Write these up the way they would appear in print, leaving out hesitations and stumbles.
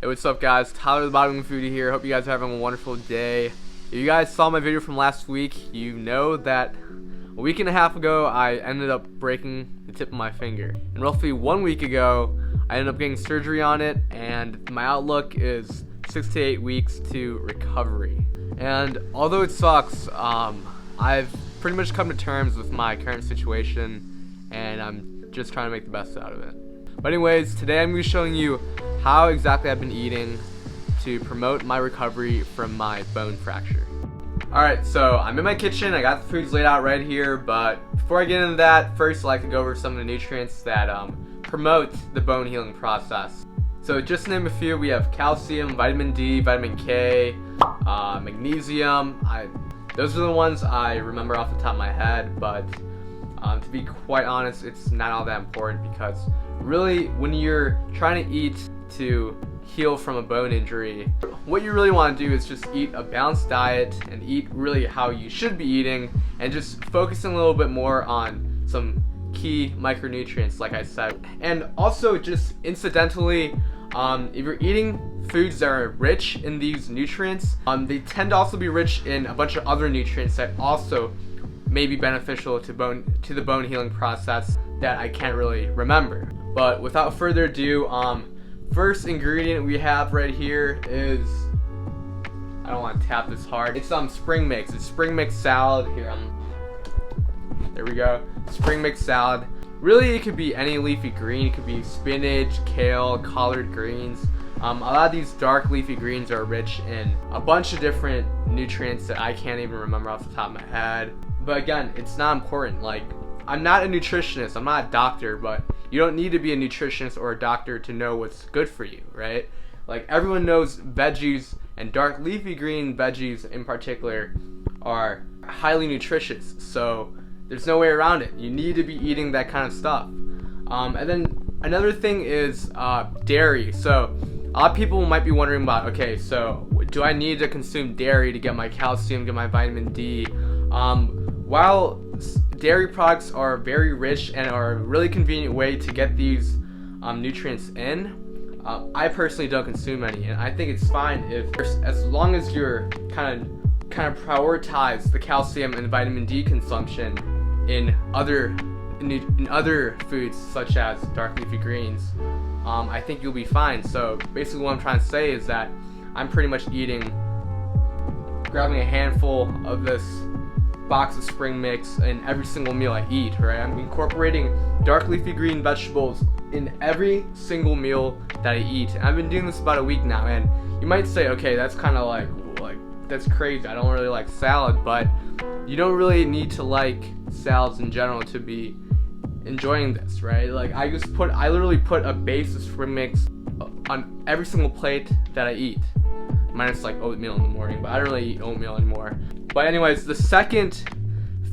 Hey, what's up guys? Tyler the Bottom Foodie here. Hope you guys are having a wonderful day. If you guys saw my video from last week, you know that a week and a half ago I ended up breaking the tip of my finger. And roughly 1 week ago, I ended up getting surgery on it, and my outlook is 6 to 8 weeks to recovery. And although it sucks, I've pretty much come to terms with my current situation, and I'm just trying to make the best out of it. But anyways, today I'm going to be showing you how exactly I've been eating to promote my recovery from my bone fracture. Alright, so I'm in my kitchen. I got the foods laid out right here, but before I get into that, first I'd like to go over some of the nutrients that promote the bone healing process. So just to name a few, we have calcium, vitamin D, vitamin K, magnesium. Those are the ones I remember off the top of my head, but to be quite honest, it's not all that important, because really when you're trying to eat to heal from a bone injury, what you really want to do is just eat a balanced diet and eat really how you should be eating, and just focusing a little bit more on some key micronutrients like I said. And also, just incidentally, if you're eating foods that are rich in these nutrients, they tend to also be rich in a bunch of other nutrients that also may be beneficial to the bone healing process that I can't really remember. But without further ado, first ingredient we have right here is, I don't want to tap this hard, it's spring mix. It's spring mix salad. Here, there we go, spring mix salad. Really, it could be any leafy green. It could be spinach, kale, collard greens. A lot of these dark leafy greens are rich in a bunch of different nutrients that I can't even remember off the top of my head. But again, it's not important. Like, I'm not a nutritionist, I'm not a doctor, but you don't need to be a nutritionist or a doctor to know what's good for you, right? Like, everyone knows veggies, and dark leafy green veggies in particular, are highly nutritious, so there's no way around it. You need to be eating that kind of stuff. And then another thing is dairy. So a lot of people might be wondering about, okay, so do I need to consume dairy to get my calcium, get my vitamin D? While dairy products are very rich and are a really convenient way to get these nutrients in, I personally don't consume any, and I think it's fine as long as you're kind of prioritize the calcium and vitamin D consumption in other foods such as dark leafy greens. I think you'll be fine. So basically what I'm trying to say is that I'm pretty much grabbing a handful of this box of spring mix in every single meal I eat, right? I'm incorporating dark leafy green vegetables in every single meal that I eat. And I've been doing this about a week now, and you might say, okay, that's kind of like that's crazy. I don't really like salad, but you don't really need to like salads in general to be enjoying this, right? Like, I literally put a base of spring mix on every single plate that I eat, minus like oatmeal in the morning, but I don't really eat oatmeal anymore. But anyways, the second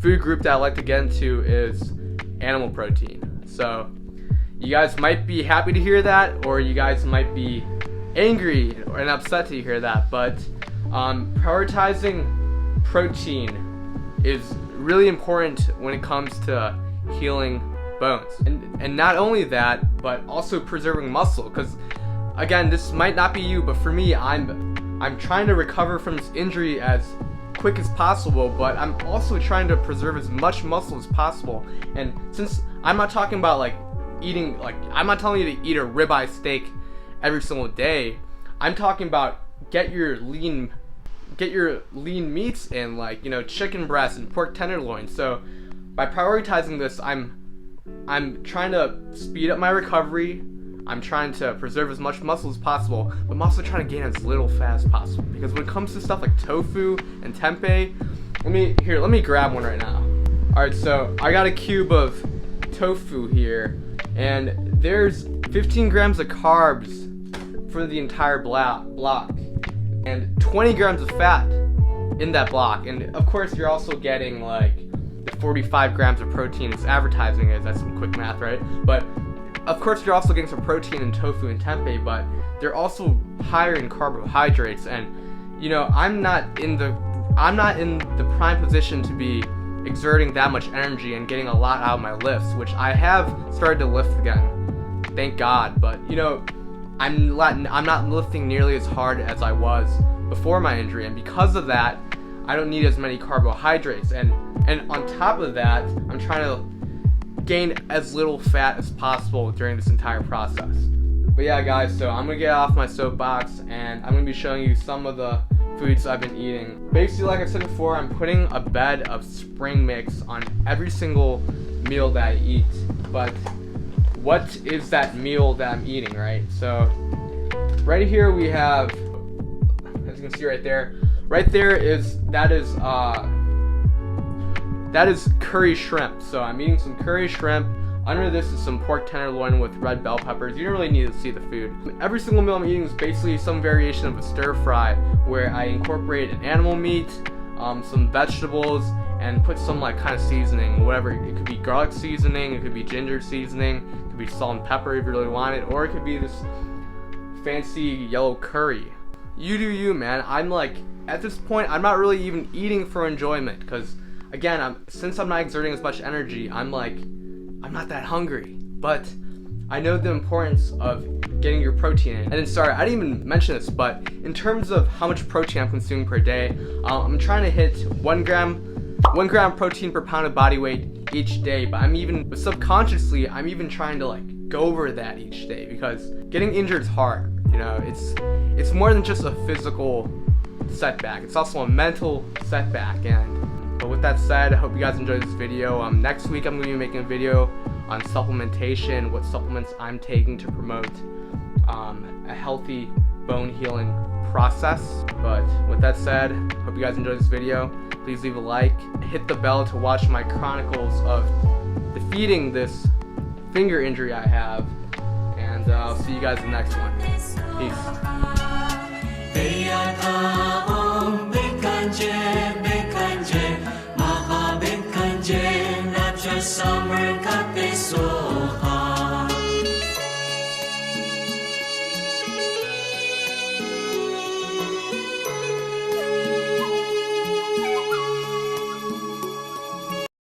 food group that I like to get into is animal protein. So you guys might be happy to hear that, or you guys might be angry and upset to hear that, but prioritizing protein is really important when it comes to healing bones. And not only that, but also preserving muscle, because again, this might not be you, but for me, I'm trying to recover from this injury as quick as possible, but I'm also trying to preserve as much muscle as possible. And since I'm not talking about like eating, like, I'm not telling you to eat a ribeye steak every single day, I'm talking about get your lean meats in, like, you know, chicken breast and pork tenderloin. So by prioritizing this, I'm trying to speed up my recovery. I'm trying to preserve as much muscle as possible, but I'm also trying to gain as little fat as possible. Because when it comes to stuff like tofu and tempeh, let me grab one right now. Alright, so I got a cube of tofu here, and there's 15 grams of carbs for the entire block, and 20 grams of fat in that block. And of course, you're also getting like the 45 grams of protein it's advertising as. That's some quick math, right? But of course, you're also getting some protein in tofu and tempeh, but they're also higher in carbohydrates. And you know, I'm not in the prime position to be exerting that much energy and getting a lot out of my lifts, which I have started to lift again, thank God. But you know, I'm not lifting nearly as hard as I was before my injury, and because of that, I don't need as many carbohydrates, and on top of that, I'm trying to gain as little fat as possible during this entire process. But yeah, guys, so I'm gonna get off my soapbox, and I'm gonna be showing you some of the foods I've been eating. Basically, like I said before, I'm putting a bed of spring mix on every single meal that I eat. But what is that meal that I'm eating, right? So right here we have, as you can see right there that is curry shrimp. So I'm eating some curry shrimp. Under this is some pork tenderloin with red bell peppers. You don't really need to see the food. Every single meal I'm eating is basically some variation of a stir fry, where I incorporate an animal meat, some vegetables, and put some like kind of seasoning, whatever. It could be garlic seasoning, it could be ginger seasoning, it could be salt and pepper if you really want it, or it could be this fancy yellow curry. You do you, man. I'm like, at this point, I'm not really even eating for enjoyment, because again, since I'm not exerting as much energy, I'm not that hungry. But I know the importance of getting your protein in. And then, sorry, I didn't even mention this, but in terms of how much protein I'm consuming per day, I'm trying to hit 1 gram protein per pound of body weight each day. But subconsciously, I'm even trying to like go over that each day, because getting injured is hard. You know, it's more than just a physical setback. It's also a mental setback. But with that said, I hope you guys enjoyed this video. Next week I'm going to be making a video on supplementation, what supplements I'm taking to promote a healthy bone healing process. But with that said, hope you guys enjoyed this video. Please leave a like, hit the bell to watch my chronicles of defeating this finger injury I have, and I'll see you guys in the next one. Peace.